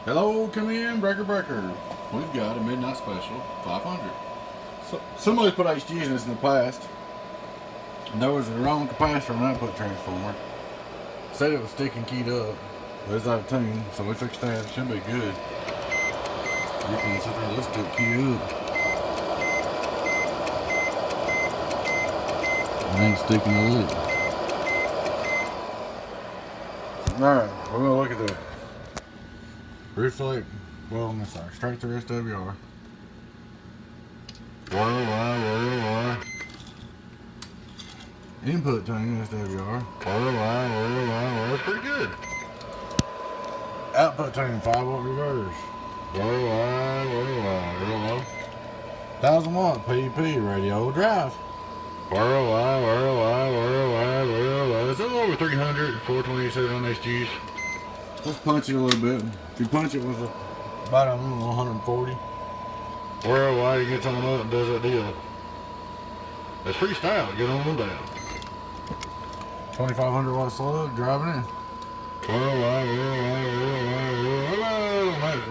Hello, come in, breaker. We've got a midnight special, 500. So somebody's put HGs in this in the past. And there was a wrong capacitor on that output transformer. Said it was sticking keyed up, but it's out of tune, so we fixed that. It should be good. You can sit there, let's do it key up. It ain't sticking a lick. Alright, we're gonna look at the reflect welding this side, straight through SWR. Wire. Input tune SWR. Wire. Pretty good. Output tune 5-volt reverse. Wire. Real low. 1000 watt PEP radio drive. Wire. It's a little over 300, 427 on SGs. Let's punch it a little bit. If you punch it with about 140. Wire gets on up and does that deal. It's pretty stout. Get on down. 2500 watt slug driving in.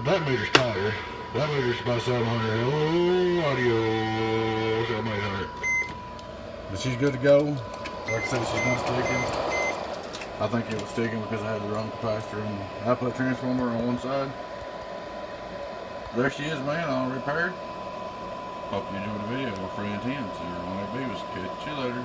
That meter's tighter. That meter's about 700. Oh, audio. That might hurt. But she's good to go. Like I said, she's not sticking. I think it was sticking because I had the wrong capacitor and output transformer on one side. There she is, man, all repaired. Hope you enjoyed the video. Friend 10, so everyone at Beavis. Catch you later.